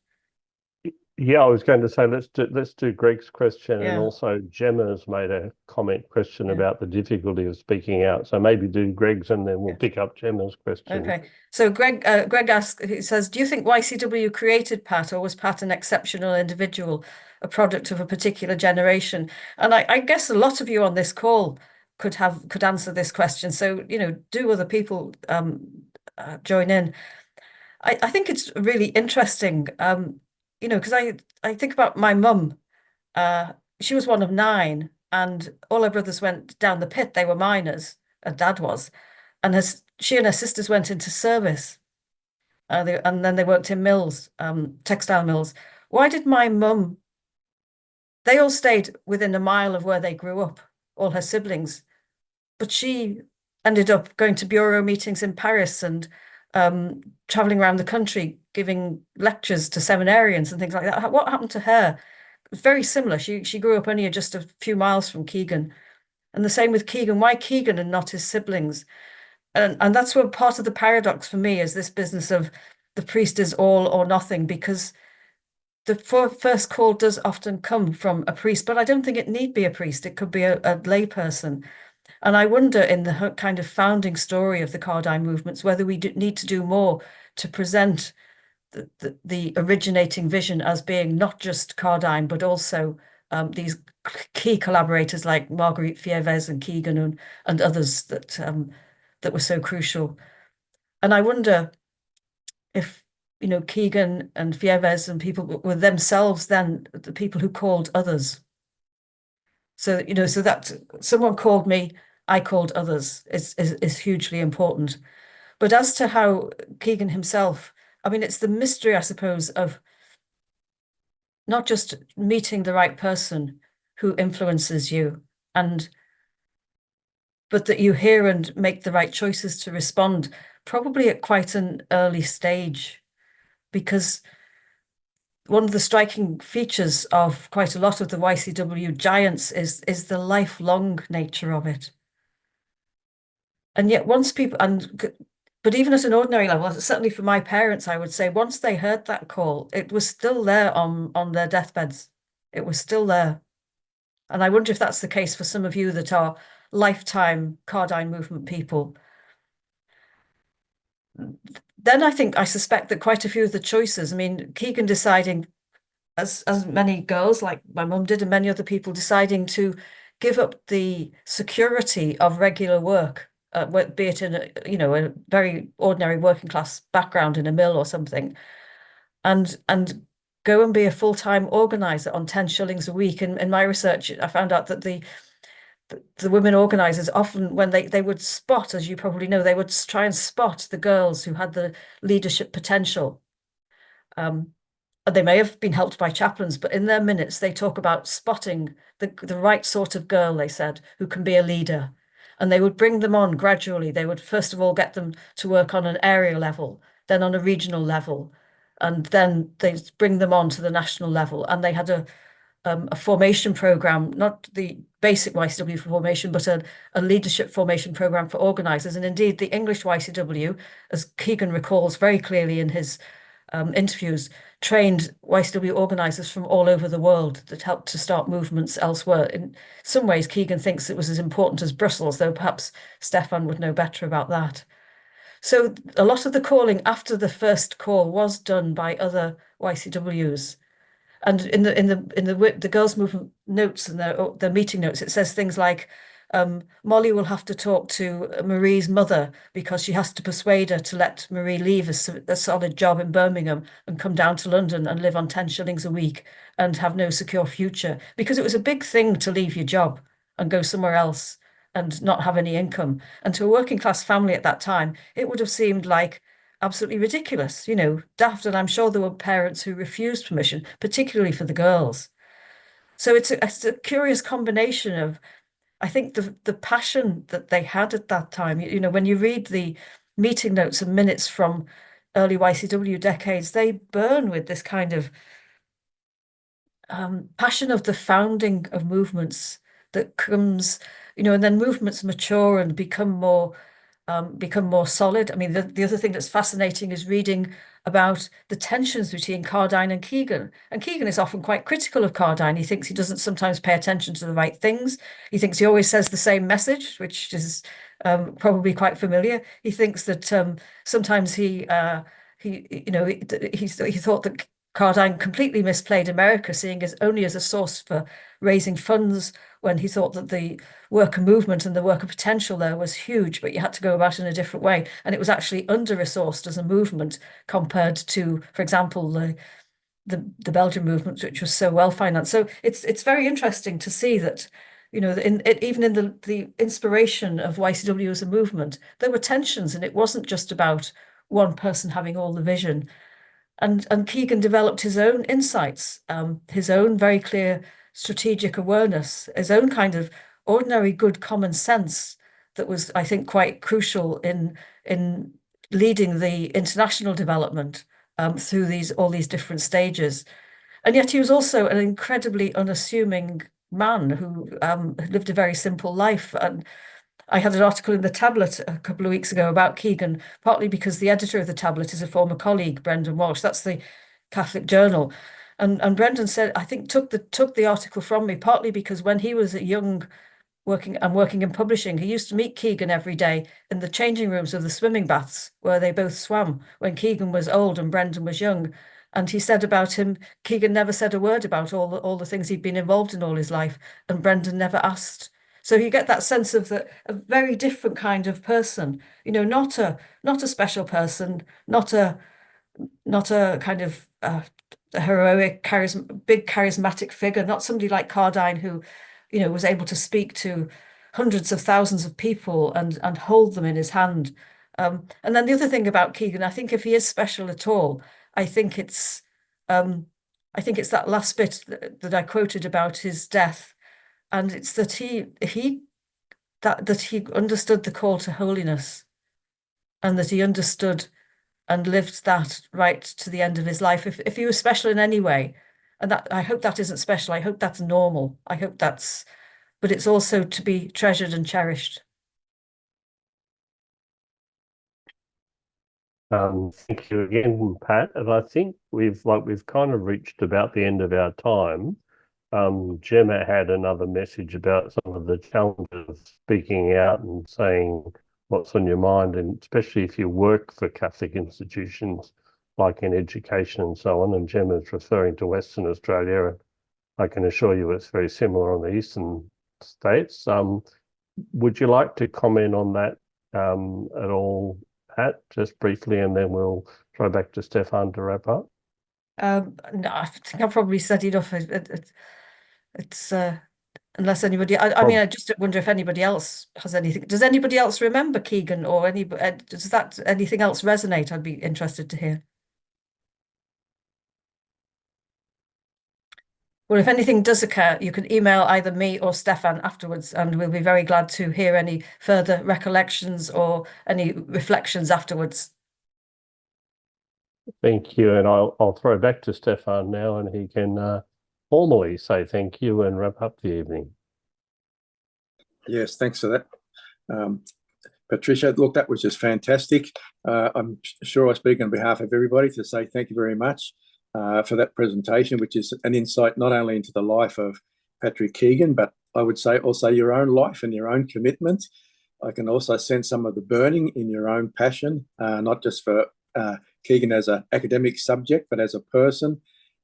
Yeah, I was going to say let's do Greg's question, and also Gemma's made a question about the difficulty of speaking out. So maybe do Greg's, and then we'll pick up Gemma's question. Okay. So Greg asks, he says, do you think YCW created Pat, or was Pat an exceptional individual, a product of a particular generation? And I guess a lot of you on this call could answer this question. So do other people join in? I think it's really interesting. Because I think about my mum. She was one of 9, and all her brothers went down the pit. They were miners, and Dad was, and she and her sisters went into service, and then they worked in mills, textile mills. Why did my mum? They all stayed within a mile of where they grew up, all her siblings, but she ended up going to bureau meetings in Paris and traveling around the country giving lectures to seminarians and things like that. What happened to her? Very similar. She grew up only just a few miles from Keegan, and the same with Keegan. Why Keegan and not his siblings? And that's what part of the paradox for me is this business of the priest is all or nothing, because the first call does often come from a priest, but I don't think it need be a priest. It could be a lay person. And I wonder, in the kind of founding story of the Cardijn movements, whether we need to do more to present the originating vision as being not just Cardijn, but also these key collaborators like Marguerite Fievez and Keegan and others that were so crucial. And I wonder if, you know, Keegan and Fievez and people were themselves then the people who called others. So, you know, so that someone called me, I called others is hugely important. But as to how Keegan himself, I mean, it's the mystery, I suppose, of not just meeting the right person who influences you, but that you hear and make the right choices to respond, probably at quite an early stage, because one of the striking features of quite a lot of the YCW giants is the lifelong nature of it. And yet once people, but even at an ordinary level, certainly for my parents, I would say, once they heard that call, it was still there on their deathbeds. It was still there. And I wonder if that's the case for some of you that are lifetime Cardijn movement people. Then I suspect that quite a few of the choices, I mean, Keegan deciding, as many girls like my mum did and many other people, deciding to give up the security of regular work, be it in a very ordinary working class background in a mill or something, and go and be a full-time organizer on 10 shillings a week. And in my research, I found out that the women organizers often, when they would spot, as you probably know, they would try and spot the girls who had the leadership potential. They may have been helped by chaplains, but in their minutes, they talk about spotting the right sort of girl, they said, who can be a leader. And they would bring them on gradually. They would first of all get them to work on an area level, then on a regional level, and then they'd bring them on to the national level. And they had a formation program, not the basic YCW formation, but a leadership formation program for organizers. And indeed, the English YCW, as Keegan recalls very clearly in his interviews, trained YCW organizers from all over the world that helped to start movements elsewhere. In some ways, Keegan thinks it was as important as Brussels, though perhaps Stefan would know better about that. So a lot of the calling after the first call was done by other YCWs. And in the girls' movement notes and their meeting notes, it says things like, Molly will have to talk to Marie's mother because she has to persuade her to let Marie leave a solid job in Birmingham and come down to London and live on 10 shillings a week and have no secure future. Because it was a big thing to leave your job and go somewhere else and not have any income. And to a working class family at that time, it would have seemed like absolutely ridiculous, you know, daft. And I'm sure there were parents who refused permission, particularly for the girls. So it's a curious combination of, I think, the passion that they had at that time. You know, when you read the meeting notes and minutes from early YCW decades, they burn with this kind of passion of the founding of movements that comes, you know, and then movements mature and become more solid. I mean, the other thing that's fascinating is reading about the tensions between Cardijn and Keegan. And Keegan is often quite critical of Cardijn. He thinks he doesn't sometimes pay attention to the right things. He thinks he always says the same message, which is probably quite familiar. He thinks that sometimes he thought that Cardijn completely misplayed America, seeing as only as a source for raising funds, when he thought that the worker movement and the worker potential there was huge, but you had to go about it in a different way. And it was actually under-resourced as a movement compared to, for example, the Belgian movement, which was so well financed. So it's very interesting to see that, you know, even in the inspiration of YCW as a movement, there were tensions, and it wasn't just about one person having all the vision. And Keegan developed his own insights, his own very clear strategic awareness, his own kind of ordinary good common sense that was, I think, quite crucial in leading the international development through all these different stages. And yet he was also an incredibly unassuming man who lived a very simple life. And I had an article in the Tablet a couple of weeks ago about Keegan, partly because the editor of the Tablet is a former colleague, Brendan Walsh. That's the Catholic Journal. And Brendan said, I think took the article from me, partly because when he was young, working in publishing, he used to meet Keegan every day in the changing rooms of the swimming baths where they both swam when Keegan was old and Brendan was young. And he said about him, Keegan never said a word about all the things he'd been involved in all his life, and Brendan never asked. So you get that sense of a very different kind of person, you know, not a special person, not a kind of a heroic, big charismatic figure, not somebody like Cardijn who, you know, was able to speak to hundreds of thousands of people and hold them in his hand. And then the other thing about Keegan, I think if he is special at all, I think it's that last bit that I quoted about his death, and it's that he understood the call to holiness, and that he understood and lived that right to the end of his life. If he was special in any way, and that I hope that isn't special, I hope that's normal. I hope that's, but it's also to be treasured and cherished. Thank you again, Pat. And I think we've kind of reached about the end of our time. Gemma had another message about some of the challenges of speaking out and saying what's on your mind, and especially if you work for Catholic institutions like in education and so on. And Gemma's referring to Western Australia, and I can assure you it's very similar on the eastern states. Would you like to comment on that at all, Pat, just briefly, and then we'll throw back to Stefan to wrap up? No, I think I've probably said enough. It's unless anybody, I mean, I just wonder if anybody else has anything. Does anybody else remember Keegan, or does anything else resonate? I'd be interested to hear. Well, if anything does occur, you can email either me or Stefan afterwards, and we'll be very glad to hear any further recollections or any reflections afterwards. Thank you, and I'll throw back to Stefan now, and he can formally say thank you and wrap up the evening. Yes, thanks for that. Patricia, look, that was just fantastic. I'm sure I speak on behalf of everybody to say thank you very much for that presentation, which is an insight not only into the life of Patrick Keegan, but I would say also your own life and your own commitment. I can also sense some of the burning in your own passion, not just for Keegan as an academic subject, but as a person,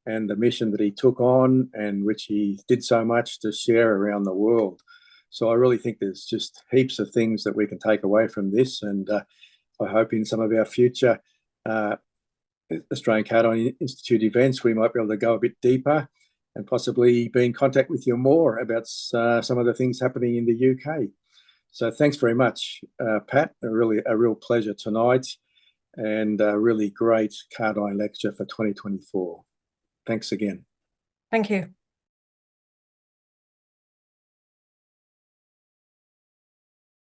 and the mission that he took on and which he did so much to share around the world. So I really think there's just heaps of things that we can take away from this, and I hope in some of our future Australian Cardijn Institute events we might be able to go a bit deeper and possibly be in contact with you more about some of the things happening in the UK. So thanks very much, Pat. A real pleasure tonight, and a really great Cardijn lecture for 2024. Thanks again. Thank you.